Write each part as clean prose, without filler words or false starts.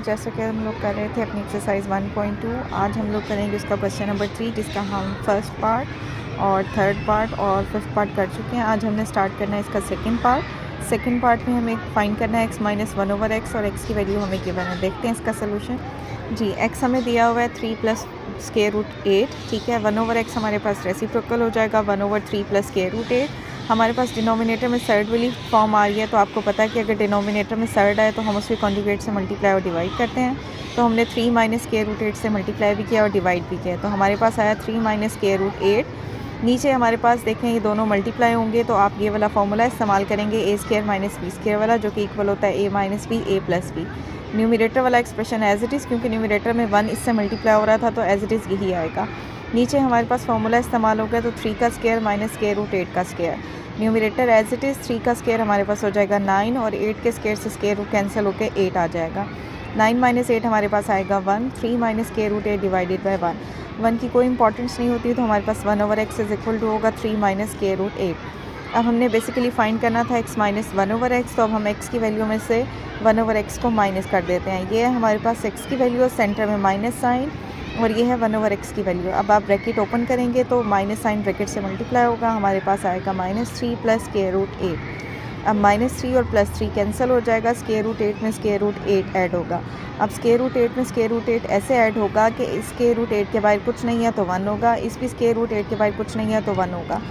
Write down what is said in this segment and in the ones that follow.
जैसा कि हम लोग कर रहे थे अपनी एक्सरसाइज 1.2, आज हम लोग करेंगे उसका क्वेश्चन नंबर 3, जिसका हम फर्स्ट पार्ट और थर्ड पार्ट और फिफ्थ पार्ट कर चुके हैं। आज हमने स्टार्ट करना है इसका सेकंड पार्ट में हमें फाइंड करना है x माइनस 1/x और x की वैल्यू हमें गिवन है। देखते हैं इसका सोल्यूशन। जी, x हमें दिया हुआ है 3 + √8, ठीक है। 1/x हमारे पास रेसिप्रोकल हो जाएगा 1/3 + √8। हमारे पास डिनोमिनेटर में सर्ड वाली फॉर्म आ रही है, तो आपको पता है कि अगर डिनोमिनेटर में सर्ड आए तो हम उसके कॉन्जुगेट से मल्टीप्लाई और डिवाइड करते हैं। तो हमने 3 - √8 से मल्टीप्लाई भी किया और डिवाइड भी किया, तो हमारे पास आया 3 - √8। नीचे हमारे पास देखें ये दोनों मल्टीप्लाई होंगे, तो आप ये वाला फॉर्मूला इस्तेमाल करेंगे a² - b² वाला, जो कि इक्वल होता है a - b a + b। Numerator वाला एक्सप्रेशन एज इट इज़, क्योंकि न्यूमरेटर में 1 इससे मल्टीप्लाई हो रहा था, तो एज इट इज़ यही आएगा। नीचे हमारे पास फार्मूला इस्तेमाल हो गया, तो 3 का स्क्वायर माइनस √8 का square. Numerator as it is 3 का स्क्वायर हमारे पास हो जाएगा 9 और 8 के स्क्वायर से स्क्वायर रूट कैंसिल होकर 8 आ जाएगा। 9 - 8 हमारे पास आएगा 1। 3 - √8 डिवाइडेड बाई 1 की कोई इंपॉर्टेंस नहीं होती, तो हमारे पास 1/x इज इक्वल टू होगा 3 - √8। अब हमने बेसिकली फाइंड करना था x माइनस 1/x, तो अब हम x की वैल्यू में से 1/x को माइनस कर देते हैं। ये है हमारे पास x की वैल्यू, सेंटर में माइनस साइन, और ये है 1/x की वैल्यू। अब आप ब्रैकेट ओपन करेंगे तो माइनस साइन ब्रैकेट से मल्टीप्लाई होगा, हमारे पास आएगा -3 + √8। अब -3 और +3 कैंसिल हो जाएगा, √8 में √8 ऐड होगा। अब √8 में √8 ऐसे ऐड होगा कि इस √8 के बाहर कुछ नहीं है तो 1 होगा, इस भी √8 के बाहर कुछ नहीं है तो 1 होगा।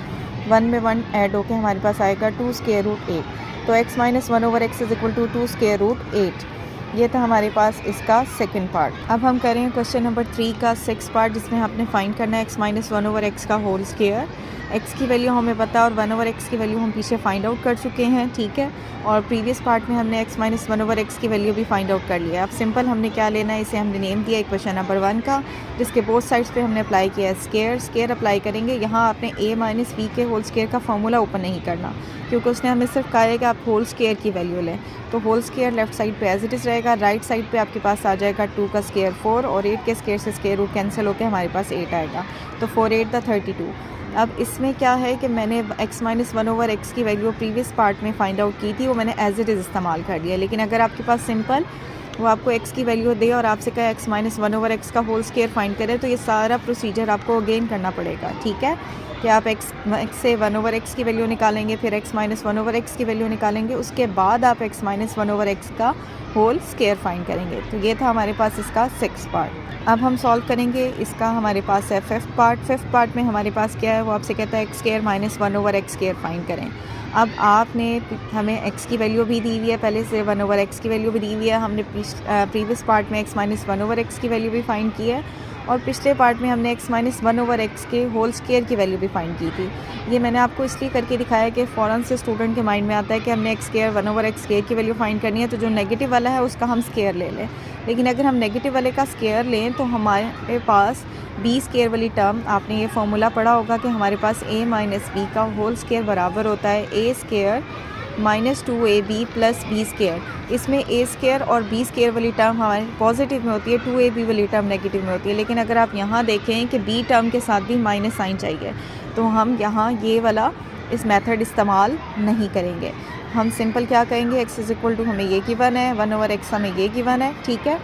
1 में 1 ऐड होकर हमारे पास आएगा 2 √8। तो x minus 1/x is equal to 2 √8। ये था हमारे पास इसका सेकंड पार्ट। अब हम करें क्वेश्चन नंबर 3 का 6 पार्ट, जिसमें आपने फाइंड करना है x माइनस 1/x का होल स्क्वायर। x की वैल्यू हमें पता है और 1/x की वैल्यू हम पीछे फाइंड आउट कर चुके हैं, ठीक है। और प्रीवियस पार्ट में हमने x माइनस 1/x की वैल्यू भी फाइंड आउट कर लिया। अब सिंपल हमने क्या लेना है, इसे हमने नेम दिया इक्वेशन नंबर 1 का, जिसके बोथ साइड्स पे हमने अप्लाई किया है स्क्वायर अप्लाई करेंगे। यहाँ आपने a - b के होल स्क्वायर का फॉर्मूला ओपन नहीं करना, क्योंकि उसने हमें सिर्फ कहा है कि आप होल स्क्वायर की वैल्यू लें। तो होल स्क्वायर लेफ्ट साइड पे एज इट इज़ रहेगा, राइट साइड पे आपके पास आ जाएगा 2 का स्क्वायर 4 और 8 के स्क्वायर से स्क्वायर रूट कैंसिल होकर हमारे पास 8 आएगा। तो 4 8 = 32। अब इसमें क्या है कि मैंने x माइनस 1/x की वैल्यू प्रीवियस पार्ट में फाइंड आउट की थी, वो मैंने एज इट इज़ इस्तेमाल कर लिया। लेकिन अगर आपके पास सिंपल वो आपको x की वैल्यू दे और आपसे कहे x माइनस 1/x का होल स्क्वायर फाइंड करें, तो ये सारा प्रोसीजर आपको अगेन करना पड़ेगा, ठीक है। कि आप x से 1/x की वैल्यू निकालेंगे, फिर x माइनस 1/x की वैल्यू निकालेंगे, उसके बाद आप x माइनस 1/x का होल स्क्वायर फाइंड करेंगे। तो ये था हमारे पास इसका 6 पार्ट। अब हम सॉल्व करेंगे इसका, हमारे पास है फिफ्थ पार्ट में हमारे पास क्या है, वो आपसे कहता है x² - 1/x² फाइंड करें। अब आपने हमें x की वैल्यू भी दी हुई है, पहले से 1/x की वैल्यू भी दी हुई है। हमने प्रीवियस पार्ट में x माइनस 1/x की वैल्यू भी फाइंड की है, और पिछले पार्ट में हमने x माइनस 1/x के होल स्क्वायर की वैल्यू भी फाइंड की थी। ये मैंने आपको इसलिए करके दिखाया कि फ़ौरन से स्टूडेंट के माइंड में आता है कि हमने x² 1/x² की वैल्यू फाइंड करनी है, तो जो नेगेटिव वाला है उसका हम स्क्वायर ले लें। लेकिन अगर हम नेगेटिव वाले का स्क्वायर लें तो हमारे पास b² वाली टर्म, आपने ये फार्मूला पढ़ा होगा कि हमारे पास a - b का होल स्क्वायर बराबर होता है a² - 2ab + b²। इसमें a² और b² वाली टर्म हमारे पॉजिटिव में होती है, 2ab वाली टर्म नेगेटिव में होती है। लेकिन अगर आप यहाँ देखें कि b टर्म के साथ भी माइनस साइन चाहिए, तो हम यहाँ ये वाला इस मेथड इस्तेमाल नहीं करेंगे। हम सिंपल क्या करेंगे, x इज इक्वल टू हमें ये गिवन है, 1/x हमें ये गिवन है, ठीक है।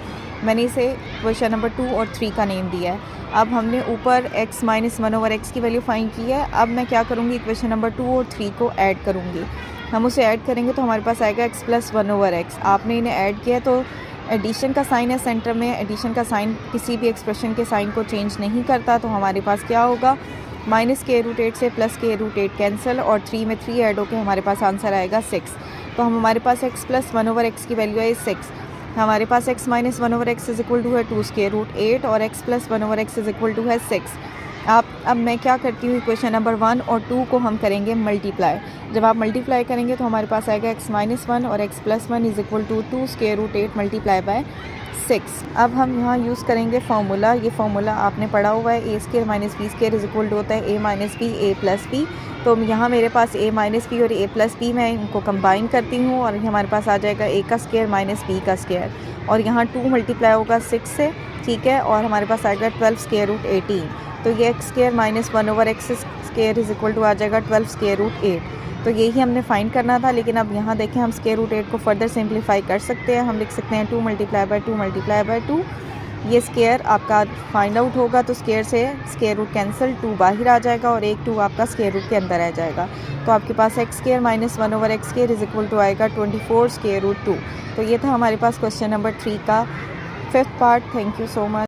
मैंने इसे क्वेश्चन नंबर 2 और 3 का नेम दिया है। अब हमने ऊपर x माइनस 1/x की वैल्यू फाइंड की है। अब मैं क्या करूँगी, क्वेश्चन नंबर 2 और 3 को ऐड करूँगी। हम उसे ऐड करेंगे तो हमारे पास आएगा x + 1/x। आपने इन्हें ऐड किया तो एडिशन का साइन है सेंटर में, एडिशन का साइन किसी भी एक्सप्रेशन के साइन को चेंज नहीं करता, तो हमारे पास क्या होगा, -√8 से +√8 कैंसिल, और 3 में 3 ऐड होकर हमारे पास आंसर आएगा 6। तो हमारे पास x + 1/x की वैल्यू है 6। हमारे पास x minus 1/x is equal to है 2 √8 और x + 1/x is equal to है 6। अब मैं क्या करती हूँ, इक्वेशन नंबर 1 और 2 को हम करेंगे मल्टीप्लाई। जब आप मल्टीप्लाई करेंगे तो हमारे पास आएगा x - 1 और x + 1 is equal to 2 √8 multiply by 6। अब हम यहाँ यूज़ करेंगे फार्मूला। ये फार्मूला आपने पढ़ा हुआ है, a² - b² is equal to होता है a - b a + b। तो यहाँ मेरे पास a - b और a + b, मैं इनको कंबाइन करती हूँ और हमारे पास आ जाएगा a का स्क्वायर - b का स्क्वायर, और यहाँ 2 मल्टीप्लाई होगा 6 से, ठीक है। और हमारे पास आएगा 12 √18। तो ये x square minus 1/x square is equal to आ जाएगा 12 स्क्वायर रूट 8। तो यही हमने फाइंड करना था, लेकिन अब यहाँ देखें हम स्क्वायर रूट 8 को फर्दर सिंप्लीफाई कर सकते हैं। हम लिख सकते हैं 2 मल्टीप्लाई बाय 2। ये स्क्वायर आपका फाइंड आउट होगा, तो स्क्वायर से स्क्वायर रूट कैंसिल, 2 बाहर आ जाएगा और एक 2 आपका स्क्वायर रूट के अंदर आ जाएगा। तो आपके पास x square minus 1/x square is equal to आएगा 24 स्क्वायर रूट 2। तो ये था हमारे पास क्वेश्चन नंबर 3 का 5th part. Thank you so much.